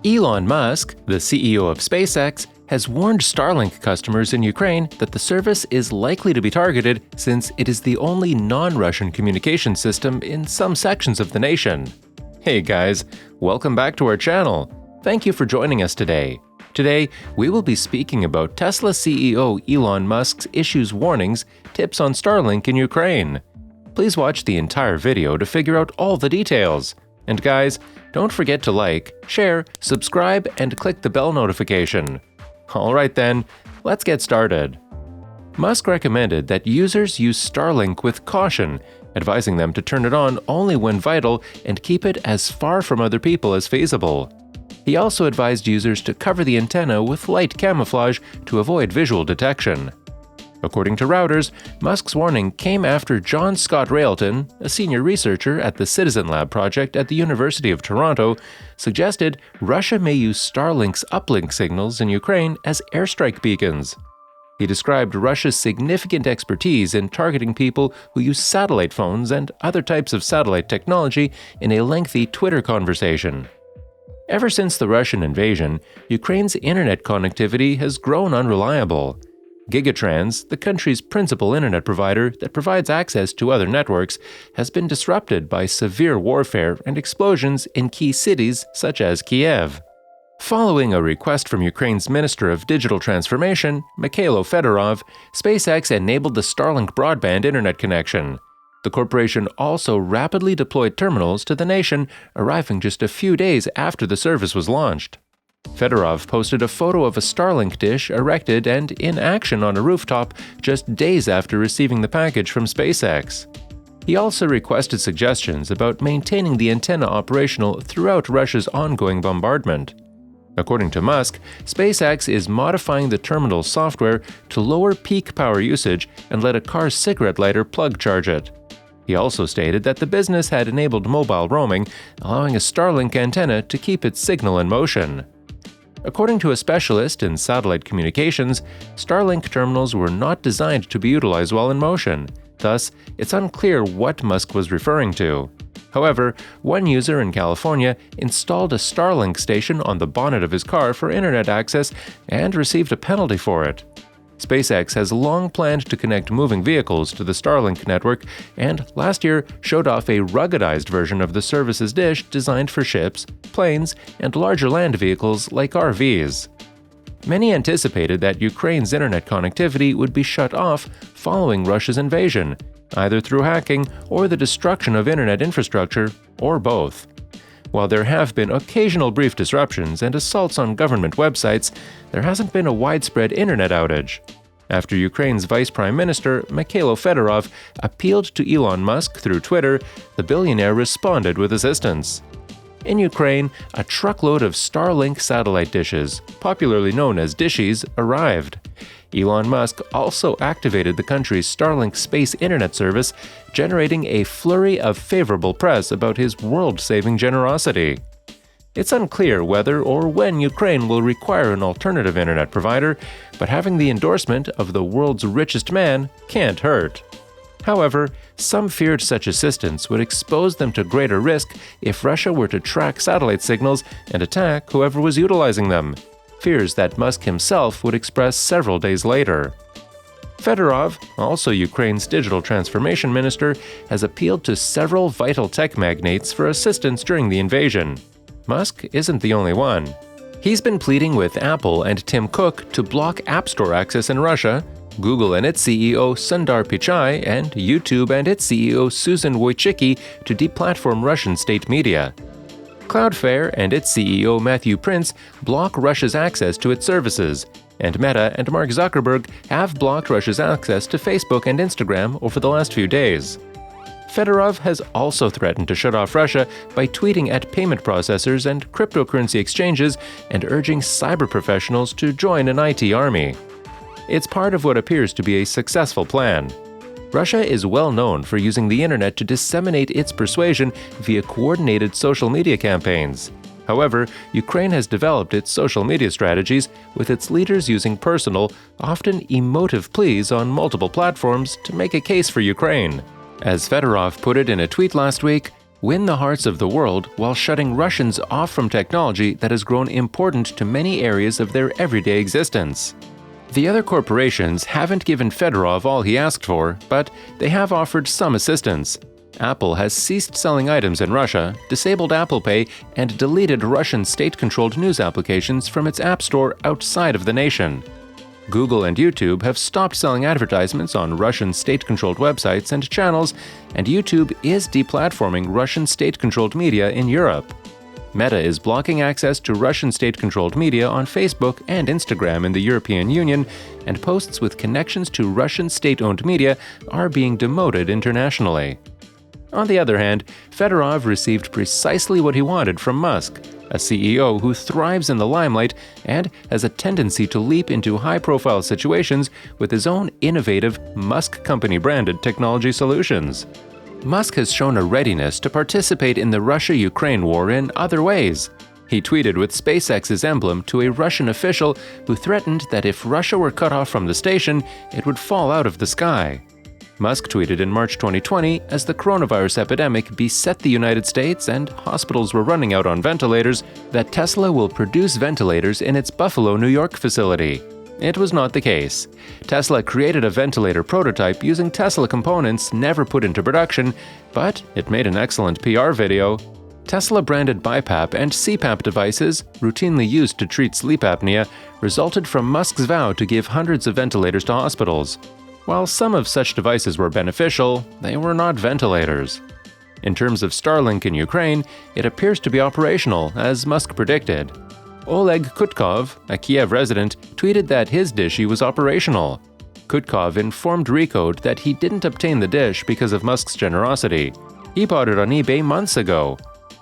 Elon Musk, the CEO of SpaceX, has warned Starlink customers in Ukraine that the service is likely to be targeted since it is the only non-Russian communication system in some sections of the nation. Hey guys, welcome back to our channel. Thank you for joining us today. Today, we will be speaking about Tesla CEO Elon Musk's issues warnings, tips on Starlink in Ukraine. Please watch the entire video to figure out all the details. And guys, don't forget to like, share, subscribe, and click the bell notification. Alright then, let's get started. Musk recommended that users use Starlink with caution, advising them to turn it on only when vital and keep it as far from other people as feasible. He also advised users to cover the antenna with light camouflage to avoid visual detection. According to Reuters, Musk's warning came after John Scott Railton, a senior researcher at the Citizen Lab project at the University of Toronto, suggested Russia may use Starlink's uplink signals in Ukraine as airstrike beacons. He described Russia's significant expertise in targeting people who use satellite phones and other types of satellite technology in a lengthy Twitter conversation. Ever since the Russian invasion, Ukraine's internet connectivity has grown unreliable. Gigatrans, the country's principal internet provider that provides access to other networks, has been disrupted by severe warfare and explosions in key cities such as Kiev. Following a request from Ukraine's Minister of Digital Transformation, Mikhailo Fedorov, SpaceX enabled the Starlink broadband internet connection. The corporation also rapidly deployed terminals to the nation, arriving just a few days after the service was launched. Fedorov posted a photo of a Starlink dish erected and in action on a rooftop just days after receiving the package from SpaceX. He also requested suggestions about maintaining the antenna operational throughout Russia's ongoing bombardment. According to Musk, SpaceX is modifying the terminal's software to lower peak power usage and let a car's cigarette lighter plug charge it. He also stated that the business had enabled mobile roaming, allowing a Starlink antenna to keep its signal in motion. According to a specialist in satellite communications, Starlink terminals were not designed to be utilized while in motion. Thus, it's unclear what Musk was referring to. However, one user in California installed a Starlink station on the bonnet of his car for internet access and received a penalty for it. SpaceX has long planned to connect moving vehicles to the Starlink network and last year showed off a ruggedized version of the service's dish designed for ships, planes, and larger land vehicles like RVs. Many anticipated that Ukraine's internet connectivity would be shut off following Russia's invasion, either through hacking or the destruction of internet infrastructure, or both. While there have been occasional brief disruptions and assaults on government websites, there hasn't been a widespread internet outage. After Ukraine's Vice Prime Minister, Mikhailo Fedorov, appealed to Elon Musk through Twitter, the billionaire responded with assistance. In Ukraine, a truckload of Starlink satellite dishes, popularly known as dishies, arrived. Elon Musk also activated the country's Starlink space internet service, generating a flurry of favorable press about his world-saving generosity. It's unclear whether or when Ukraine will require an alternative internet provider, but having the endorsement of the world's richest man can't hurt. However, some feared such assistance would expose them to greater risk if Russia were to track satellite signals and attack whoever was utilizing them. Fears that Musk himself would express several days later. Fedorov, also Ukraine's digital transformation minister, has appealed to several vital tech magnates for assistance during the invasion. Musk isn't the only one. He's been pleading with Apple and Tim Cook to block App Store access in Russia, Google and its CEO Sundar Pichai, and YouTube and its CEO Susan Wojcicki to deplatform Russian state media. Cloudflare and its CEO Matthew Prince block Russia's access to its services, and Meta and Mark Zuckerberg have blocked Russia's access to Facebook and Instagram over the last few days. Fedorov has also threatened to shut off Russia by tweeting at payment processors and cryptocurrency exchanges and urging cyber professionals to join an IT army. It's part of what appears to be a successful plan. Russia is well known for using the internet to disseminate its persuasion via coordinated social media campaigns. However, Ukraine has developed its social media strategies, with its leaders using personal, often emotive pleas on multiple platforms to make a case for Ukraine. As Fedorov put it in a tweet last week, win the hearts of the world while shutting Russians off from technology that has grown important to many areas of their everyday existence. The other corporations haven't given Fedorov all he asked for, but they have offered some assistance. Apple has ceased selling items in Russia, disabled Apple Pay, and deleted Russian state-controlled news applications from its App Store outside of the nation. Google and YouTube have stopped selling advertisements on Russian state-controlled websites and channels, and YouTube is deplatforming Russian state-controlled media in Europe. Meta is blocking access to Russian state-controlled media on Facebook and Instagram in the European Union, and posts with connections to Russian state-owned media are being demoted internationally. On the other hand, Fedorov received precisely what he wanted from Musk, a CEO who thrives in the limelight and has a tendency to leap into high-profile situations with his own innovative Musk Company-branded technology solutions. Musk has shown a readiness to participate in the Russia-Ukraine war in other ways. He tweeted with SpaceX's emblem to a Russian official who threatened that if Russia were cut off from the station, it would fall out of the sky. Musk tweeted in March 2020 as the coronavirus epidemic beset the United States and hospitals were running out on ventilators that Tesla will produce ventilators in its Buffalo, New York facility. It was not the case. Tesla created a ventilator prototype using Tesla components never put into production, but it made an excellent PR video. Tesla-branded BiPAP and CPAP devices, routinely used to treat sleep apnea, resulted from Musk's vow to give hundreds of ventilators to hospitals. While some of such devices were beneficial, they were not ventilators. In terms of Starlink in Ukraine, it appears to be operational, as Musk predicted. Oleg Kutkov, a Kiev resident, tweeted that his dishy was operational. Kutkov informed Recode that he didn't obtain the dish because of Musk's generosity. He bought it on eBay months ago.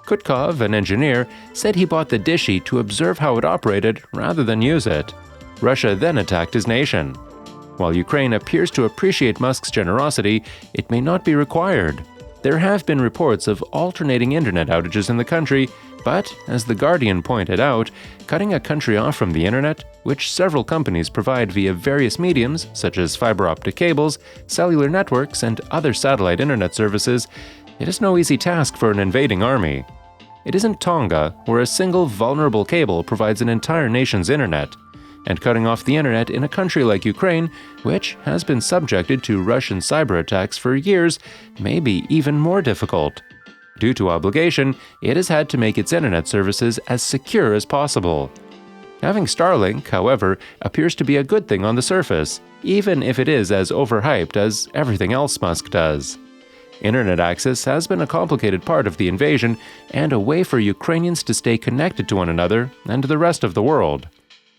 Kutkov, an engineer, said he bought the dishy to observe how it operated rather than use it. Russia then attacked his nation. While Ukraine appears to appreciate Musk's generosity, it may not be required. There have been reports of alternating internet outages in the country, but, as The Guardian pointed out, cutting a country off from the internet, which several companies provide via various mediums such as fiber optic cables, cellular networks, and other satellite internet services, it is no easy task for an invading army. It isn't Tonga, where a single vulnerable cable provides an entire nation's internet. And cutting off the internet in a country like Ukraine, which has been subjected to Russian cyber attacks for years, may be even more difficult. Due to obligation, it has had to make its internet services as secure as possible. Having Starlink, however, appears to be a good thing on the surface, even if it is as overhyped as everything else Musk does. Internet access has been a complicated part of the invasion and a way for Ukrainians to stay connected to one another and the rest of the world.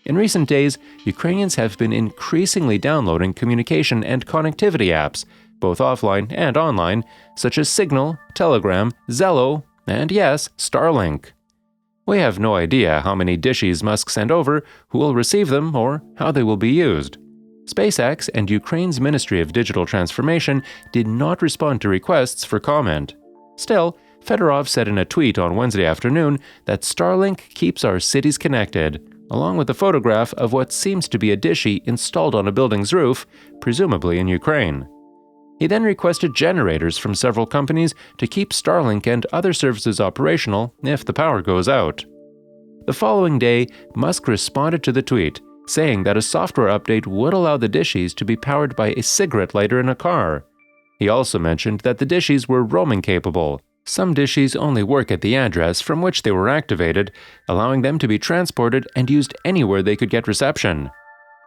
In recent days, Ukrainians have been increasingly downloading communication and connectivity apps, both offline and online, such as Signal, Telegram, Zello, and yes, Starlink. We have no idea how many dishes Musk sent over, who will receive them, or how they will be used. SpaceX and Ukraine's Ministry of Digital Transformation did not respond to requests for comment. Still, Fedorov said in a tweet on Wednesday afternoon that Starlink keeps our cities connected, along with a photograph of what seems to be a dishy installed on a building's roof, presumably in Ukraine. He then requested generators from several companies to keep Starlink and other services operational if the power goes out. The following day, Musk responded to the tweet, saying that a software update would allow the dishes to be powered by a cigarette lighter in a car. He also mentioned that the dishes were roaming capable. Some dishes only work at the address from which they were activated, allowing them to be transported and used anywhere they could get reception.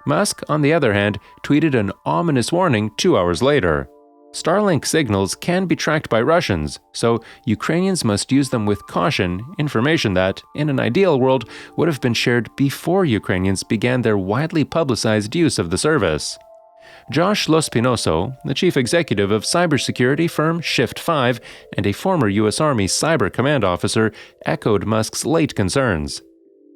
Musk, on the other hand, tweeted an ominous warning 2 hours later. Starlink signals can be tracked by Russians, so Ukrainians must use them with caution, information that, in an ideal world, would have been shared before Ukrainians began their widely publicized use of the service. Josh Lospinoso, the chief executive of cybersecurity firm Shift5 and a former U.S. Army Cyber Command officer, echoed Musk's late concerns.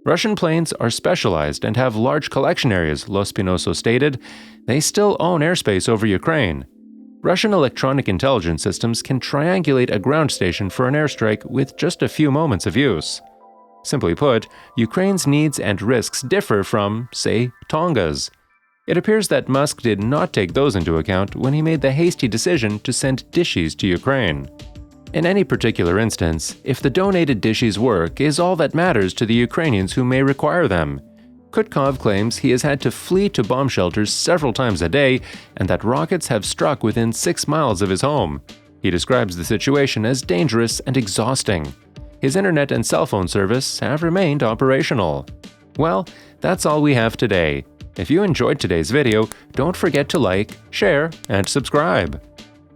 Russian planes are specialized and have large collection areas, Lospinoso stated. They still own airspace over Ukraine. Russian electronic intelligence systems can triangulate a ground station for an airstrike with just a few moments of use. Simply put, Ukraine's needs and risks differ from, say, Tonga's. It appears that Musk did not take those into account when he made the hasty decision to send dishes to Ukraine. In any particular instance, if the donated dishes work is all that matters to the Ukrainians who may require them. Kutkov claims he has had to flee to bomb shelters several times a day and that rockets have struck within 6 miles of his home. He describes the situation as dangerous and exhausting. His internet and cell phone service have remained operational. Well, that's all we have today. If you enjoyed today's video, don't forget to like, share, and subscribe.